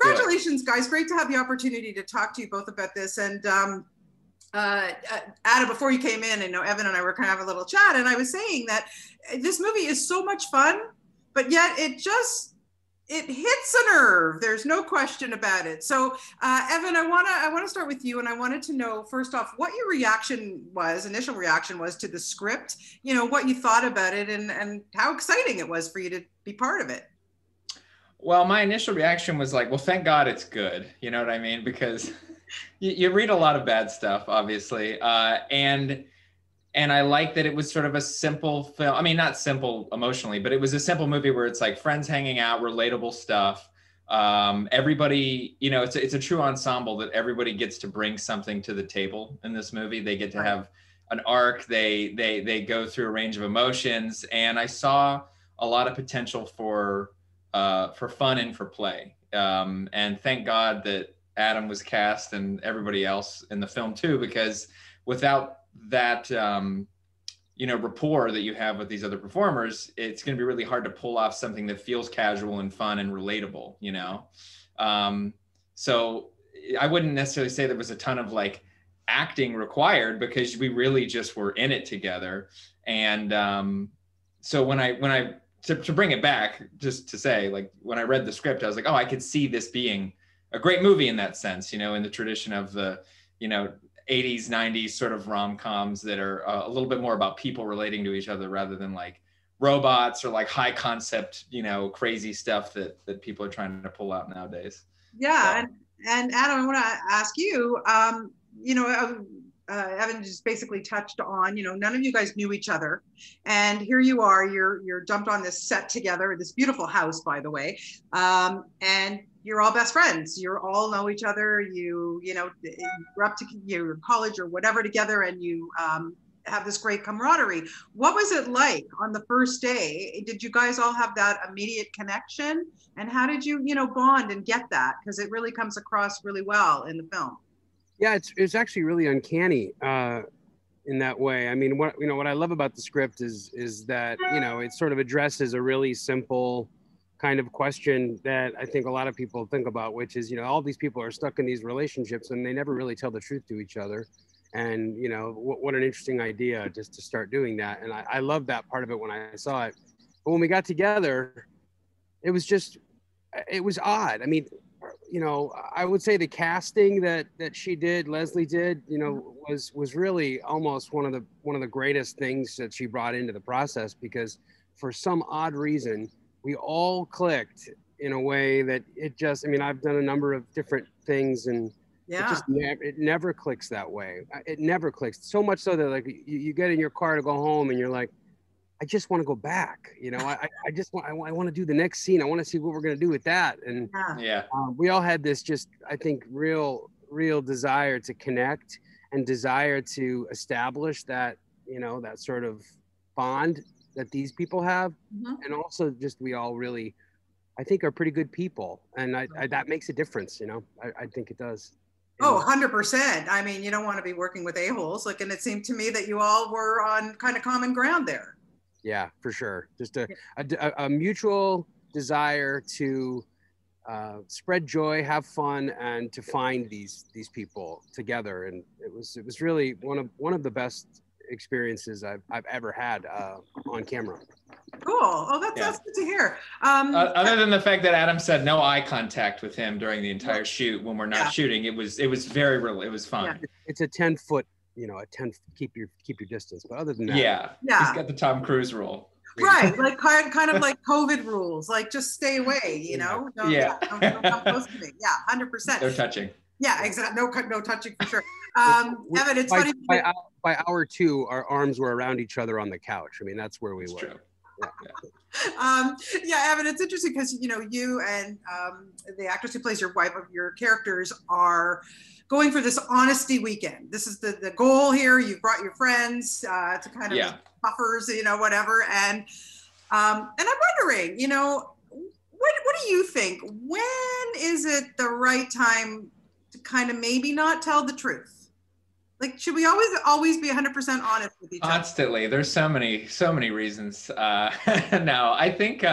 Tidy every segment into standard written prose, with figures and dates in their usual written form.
congratulations, guys. Great to have the opportunity to talk to you both about this. And Adam, before you came in, and Evan and I were kind of having a little chat, and I was saying that this movie is so much fun, but yet it hits a nerve. There's no question about it. So, Evan, I want to start with you, and I wanted to know first off what your initial reaction was to the script. What you thought about it, and how exciting it was for you to be part of it. Well, my initial reaction was like, well, thank God it's good. You know what I mean? Because you read a lot of bad stuff, obviously, and I like that it was sort of a simple film. I mean, not simple emotionally, but it was a simple movie where it's like friends hanging out, relatable stuff. Everybody, it's a true ensemble that everybody gets to bring something to the table in this movie. They get to have an arc. They go through a range of emotions, and I saw a lot of potential for fun and for play. And thank God that Adam was cast and everybody else in the film too, because without that, rapport that you have with these other performers, it's going to be really hard to pull off something that feels casual and fun and relatable, So I wouldn't necessarily say there was a ton of like acting required, because we really just were in it together. And so when I to bring it back, just to say, like, when I read the script, I was like, oh, I could see this being a great movie in that sense, in the tradition of the, 80s, 90s sort of rom-coms that are a little bit more about people relating to each other rather than like robots or like high concept, crazy stuff that people are trying to pull out nowadays. Yeah. So. And Adam, I want to ask you, Evan just basically touched on, none of you guys knew each other, and here you are, you're dumped on this set together, this beautiful house, by the way, and you're all best friends. You all know each other. You grew up to your college or whatever together, and you have this great camaraderie. What was it like on the first day? Did you guys all have that immediate connection? And how did you, bond and get that? Because it really comes across really well in the film. Yeah, it's actually really uncanny in that way. I mean, what I love about the script is that it sort of addresses a really simple kind of question that I think a lot of people think about, which is all these people are stuck in these relationships and they never really tell the truth to each other. And what an interesting idea just to start doing that. And I love that part of it when I saw it. But when we got together, it was odd. I mean, I would say the casting that Leslie did, was really almost one of the greatest things that she brought into the process, because for some odd reason, we all clicked in a way that I've done a number of different things, and it never clicks that way. It never clicks. So much so that like you get in your car to go home and you're like, I just want to go back. I want to do the next scene. I want to see what we're going to do with that. And we all had this I think, real desire to connect and desire to establish that, that sort of bond that these people have. Mm-hmm. And also just, we all really, I think, are pretty good people. And I that makes a difference. I think it does. Oh, 100%. I mean, you don't want to be working with a-holes. And it seemed to me that you all were on kind of common ground there. Yeah, for sure. Just a mutual desire to spread joy, have fun, and to find these people together. And it was really one of the best experiences I've ever had on camera. Cool. Oh, that's good to hear. Other than the fact that Adam said no eye contact with him during the entire shoot when we're not shooting, it was very real. It was fun. Yeah. It's a 10-foot. Keep your distance. But other than that, he's got the Tom Cruise rule. Right, like kind of like COVID rules, like just stay away. Don't come close to me. Yeah, 100%. No touching. Yeah, exactly. No touching for sure. Evan, it's funny. By hour 2, our arms were around each other on the couch. I mean, that's where we were. True. Evan, it's interesting because you and the actress who plays your wife, of your characters, are going for this honesty weekend. This is the goal here. You've brought your friends to kind of buffers, whatever. And I'm wondering, what do you think? When is it the right time to kind of maybe not tell the truth? Like, should we always be 100% honest with each other? Constantly. There's so many reasons. No, I think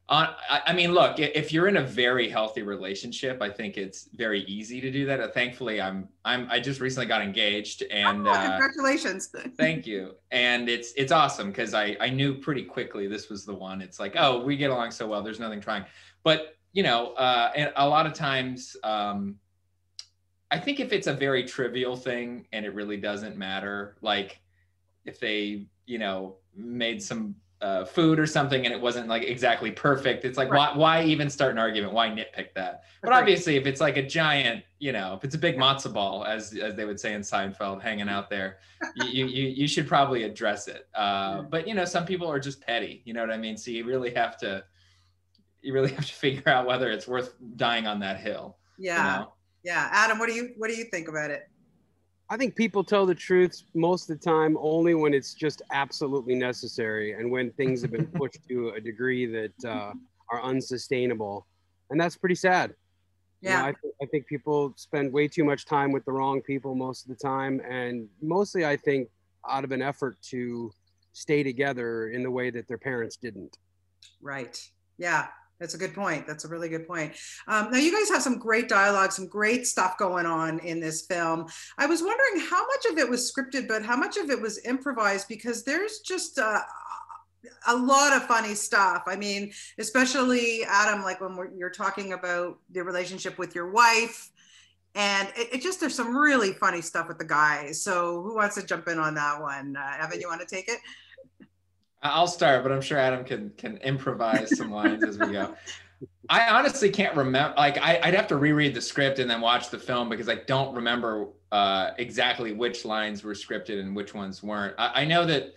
I mean, look, if you're in a very healthy relationship, I think it's very easy to do that. Thankfully, I just recently got engaged, and congratulations. Thank you. And it's awesome because I knew pretty quickly this was the one. It's like, oh, we get along so well. There's nothing trying. But and a lot of times, I think if it's a very trivial thing and it really doesn't matter, like if they made some food or something and it wasn't like exactly perfect, it's like, right. why even start an argument? Why nitpick that? But obviously if it's like a giant, if it's a big matzo ball, as they would say in Seinfeld, hanging out there, you should probably address it. But some people are just petty, you know what I mean? So you really have to figure out whether it's worth dying on that hill. Yeah. Yeah. Adam, what do you think about it? I think people tell the truth most of the time only when it's just absolutely necessary and when things have been pushed to a degree that are unsustainable. And that's pretty sad. Yeah. I think people spend way too much time with the wrong people most of the time. And mostly, I think, out of an effort to stay together in the way that their parents didn't. Right. Yeah. That's a good point. That's a really good point. Now, you guys have some great dialogue, some great stuff going on in this film. I was wondering how much of it was scripted, but how much of it was improvised, because there's just a lot of funny stuff. I mean, especially Adam, like when you're talking about the relationship with your wife, and it just, there's some really funny stuff with the guys. So who wants to jump in on that one? Evan, you want to take it? I'll start, but I'm sure Adam can improvise some lines as we go. I honestly can't remember. Like, I'd have to reread the script and then watch the film because I don't remember exactly which lines were scripted and which ones weren't. I know that,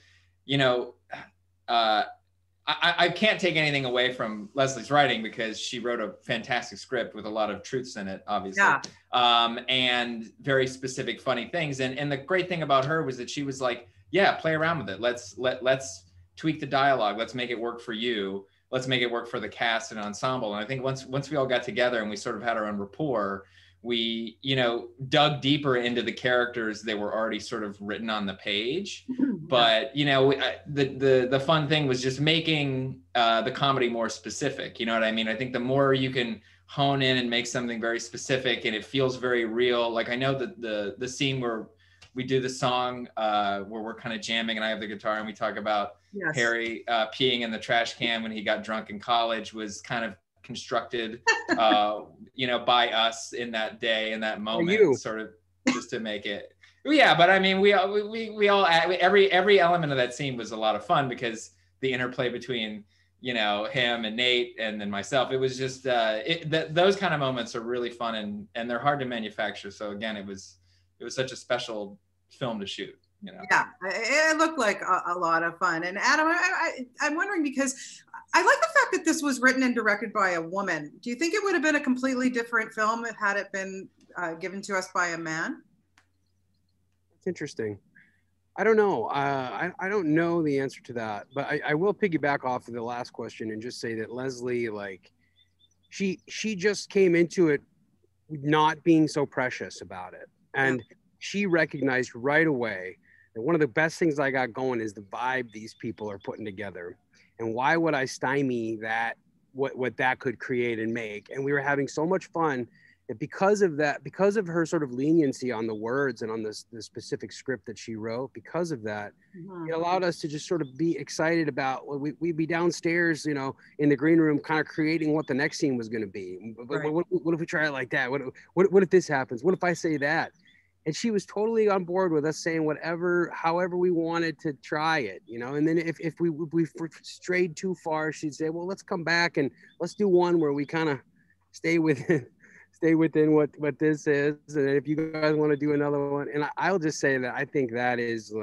I can't take anything away from Leslie's writing because she wrote a fantastic script with a lot of truths in it, obviously, and very specific, funny things. And the great thing about her was that she was like, yeah, play around with it. Let's tweak the dialogue. Let's make it work for you. Let's make it work for the cast and ensemble. And I think once we all got together and we sort of had our own rapport, we, dug deeper into the characters that were already sort of written on the page. But, the fun thing was just making the comedy more specific. You know what I mean? I think the more you can hone in and make something very specific and it feels very real. Like I know that the scene where we do the song where we're kind of jamming and I have the guitar and we talk about Harry peeing in the trash can when he got drunk in college was kind of constructed, by us in that day, in that moment, sort of just to make it. Yeah, but I mean, we all every element of that scene was a lot of fun because the interplay between him and Nate and then myself, it was just those kind of moments are really fun and they're hard to manufacture. So again, it was such a special film to shoot. Yeah, it looked like a lot of fun. And Adam, I'm wondering, because I like the fact that this was written and directed by a woman. Do you think it would have been a completely different film had it been given to us by a man? That's interesting. I don't know. I don't know the answer to that, but I will piggyback off of the last question and just say that Leslie, like, she just came into it not being so precious about it. And she recognized right away that one of the best things I got going is the vibe these people are putting together. And why would I stymie that, what that could create and make? And we were having so much fun that because of that, because of her sort of leniency on the words and on the specific script that she wrote, because of that, it allowed us to just sort of be excited about, we'd be downstairs, in the green room, kind of creating what the next scene was going to be. Right. What if we try it like that? What if this happens? What if I say that? And she was totally on board with us saying however we wanted to try it, And then if we strayed too far, she'd say, well, let's come back and let's do one where we kind of stay within what this is. And if you guys want to do another one, and I'll just say that I think that is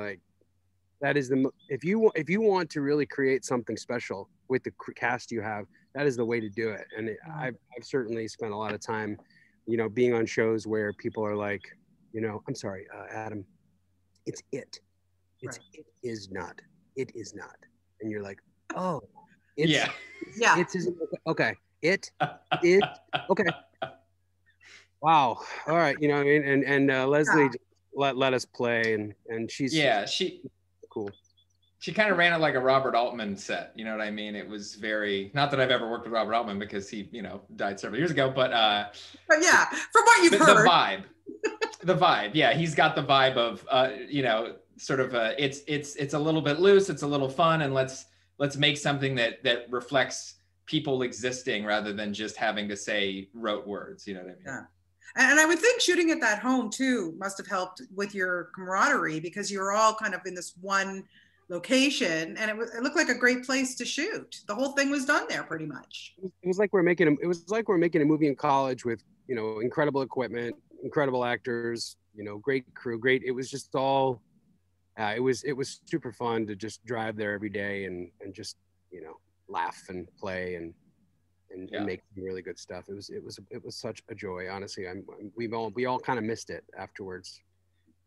if you want to really create something special with the cast you have, that is the way to do it. And I've certainly spent a lot of time, being on shows where people are like, I'm sorry, Adam, it is not. And you're like, oh, yeah. Okay. It is, okay. Wow. All right. And Leslie let us play and she's she cool. she kind of ran it like a Robert Altman set. You know what I mean? It was very, not that I've ever worked with Robert Altman because he, you know, died several years ago, but yeah, from what you've heard. The vibe. Yeah. He's got the vibe of, you know, sort of it's a little bit loose. It's a little fun. And let's make something that reflects people existing rather than just having to say rote words. You know what I mean? Yeah. And I would think shooting at that home too must have helped with your camaraderie because you were all kind of in this one location, and it looked like a great place to shoot. The whole thing was done there pretty much. It was like we're making a movie in college with, you know, incredible equipment, incredible actors, you know, great crew, great. It was just all. It was super fun to just drive there every day and just, you know, laugh and play and make really good stuff. It was such a joy. Honestly, we all kind of missed it afterwards.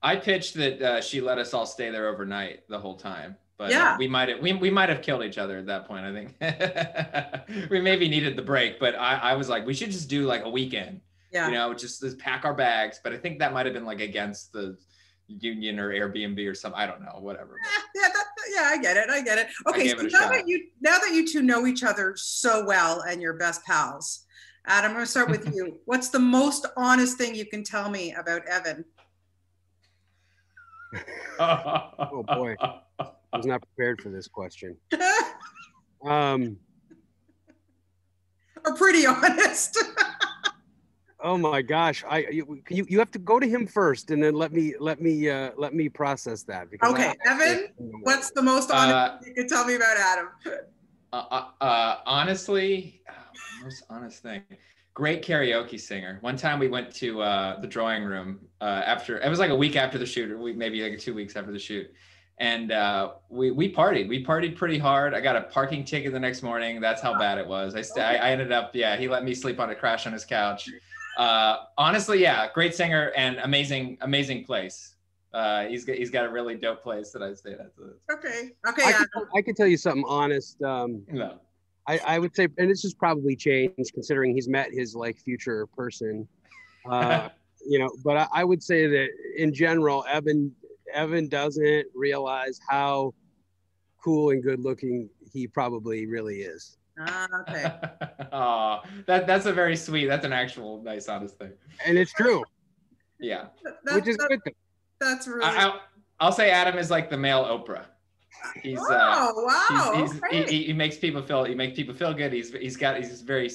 I pitched that she let us all stay there overnight the whole time, but we might have killed each other at that point. I think we maybe needed the break, but I was like, we should just do like a weekend. You know, just pack our bags. But I think that might have been like against the union or Airbnb or something. I don't know, whatever. I get it. Okay, so now that you two know each other so well and you're best pals, Adam, I'm going to start with you. What's the most honest thing you can tell me about Evan? Oh boy, I was not prepared for this question. Or pretty honest. Oh my gosh, you have to go to him first, and then let me process that. Because okay, Evan, what's the most honest thing you can tell me about Adam? Honestly, most honest thing. Great karaoke singer. One time we went to the drawing room after, it was like a week after the shoot, or maybe like 2 weeks after the shoot. And we partied. We partied pretty hard. I got a parking ticket the next morning. That's how bad it was. I ended up, he let me sleep on a crash on his couch. Honestly, great singer and amazing place. He's got a really dope place that I stayed at. Okay. I can tell you something honest. No. I would say, and this has probably changed considering he's met his like future person, you know, but I would say that in general, Evan doesn't realize how cool and good looking he probably really is. Okay. Oh, that's a very sweet, that's an actual nice, honest thing. And it's true. Yeah. Which is good. That's really. I'll say Adam is like the male Oprah. He's he makes people feel good. He's very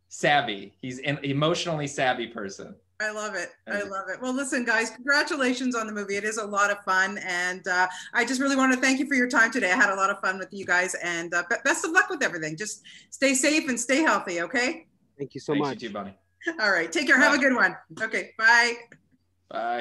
savvy. He's an emotionally savvy person. I love it. Well, listen, guys, congratulations on the movie. It is a lot of fun. And I just really want to thank you for your time today. I had a lot of fun with you guys, and best of luck with everything. Just stay safe and stay healthy. Okay. Thank you so much. You too, Bonnie. All right. Take care. Bye. Have a good one. Okay. Bye. Bye.